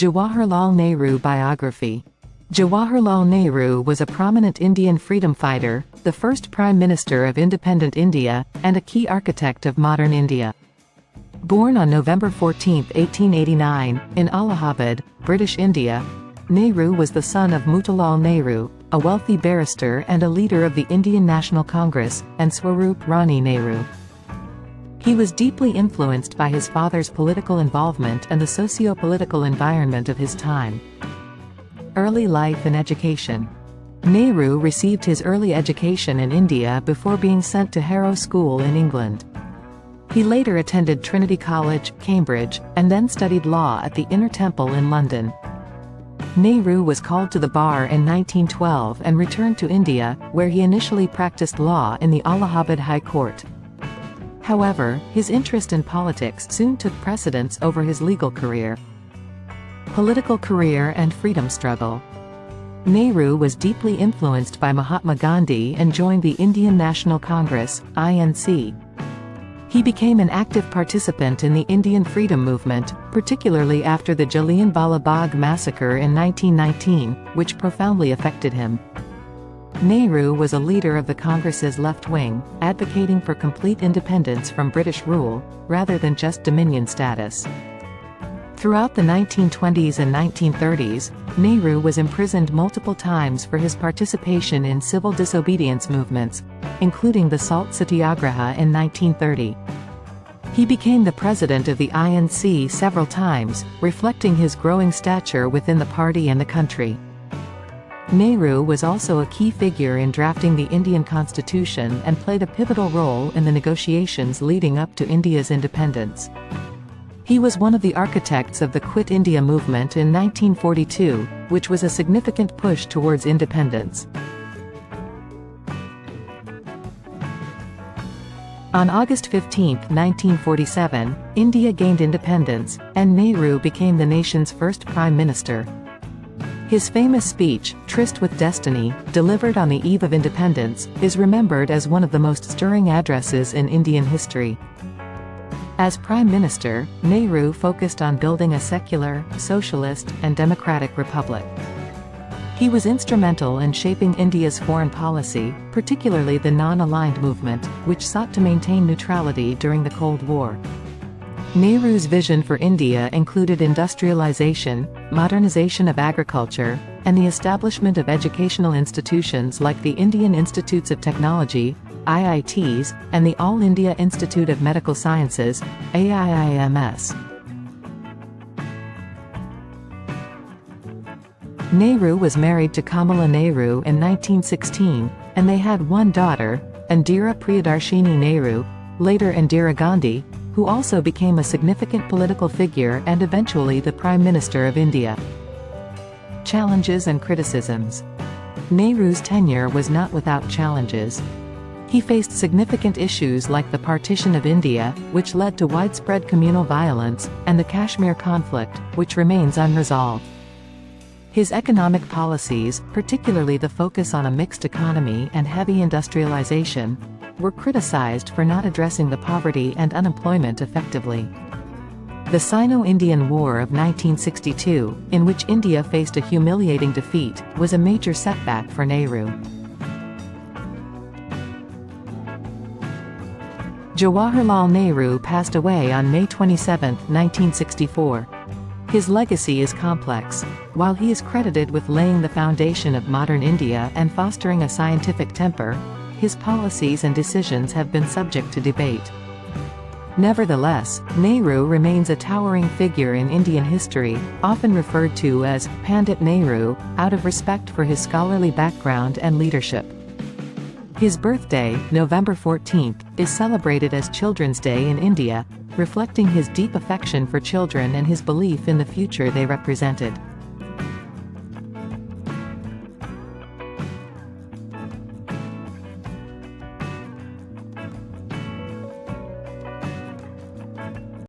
Jawaharlal Nehru Biography. Jawaharlal Nehru was a prominent Indian freedom fighter, the first Prime Minister of independent India, and a key architect of modern India. Born on November 14, 1889, in Allahabad, British India, Nehru was the son of Motilal Nehru, a wealthy barrister and a leader of the Indian National Congress, and Swaroop Rani Nehru. He was deeply influenced by his father's political involvement and the socio-political environment of his time. Early life and education. Nehru received his early education in India before being sent to Harrow School in England. He later attended Trinity College, Cambridge, and then studied law at the Inner Temple in London. Nehru was called to the bar in 1912 and returned to India, where he initially practiced law in the Allahabad High Court. However, his interest in politics soon took precedence over his legal career. Political career and freedom struggle. Nehru was deeply influenced by Mahatma Gandhi and joined the Indian National Congress, INC. He became an active participant in the Indian freedom movement, particularly after the Jallianwala Bagh massacre in 1919, which profoundly affected him. Nehru was a leader of the Congress's left wing, advocating for complete independence from British rule, rather than just dominion status. Throughout the 1920s and 1930s, Nehru was imprisoned multiple times for his participation in civil disobedience movements, including the Salt Satyagraha in 1930. He became the president of the INC several times, reflecting his growing stature within the party and the country. Nehru was also a key figure in drafting the Indian constitution and played a pivotal role in the negotiations leading up to India's independence. He was one of the architects of the Quit India movement in 1942, which was a significant push towards independence. On August 15, 1947, India gained independence, and Nehru became the nation's first prime minister. His famous speech, Tryst with Destiny, delivered on the eve of independence, is remembered as one of the most stirring addresses in Indian history. As Prime Minister, Nehru focused on building a secular, socialist, and democratic republic. He was instrumental in shaping India's foreign policy, particularly the non-aligned movement, which sought to maintain neutrality during the Cold War. Nehru's vision for India included industrialization, modernization of agriculture, and the establishment of educational institutions like the Indian Institutes of Technology, IITs, and the All India Institute of Medical Sciences, AIIMS. Nehru was married to Kamala Nehru in 1916, and they had one daughter, Indira Priyadarshini Nehru, later Indira Gandhi, who also became a significant political figure and eventually the Prime Minister of India. Challenges and criticisms. Nehru's tenure was not without challenges. He faced significant issues like the partition of India, which led to widespread communal violence, and the Kashmir conflict, which remains unresolved. His economic policies, particularly the focus on a mixed economy and heavy industrialization, were criticized for not addressing the poverty and unemployment effectively. The Sino-Indian War of 1962, in which India faced a humiliating defeat, was a major setback for Nehru. Jawaharlal Nehru passed away on May 27, 1964. His legacy is complex. While he is credited with laying the foundation of modern India and fostering a scientific temper, his policies and decisions have been subject to debate. Nevertheless, Nehru remains a towering figure in Indian history, often referred to as Pandit Nehru, out of respect for his scholarly background and leadership. His birthday, November 14, is celebrated as Children's Day in India, reflecting his deep affection for children and his belief in the future they represented.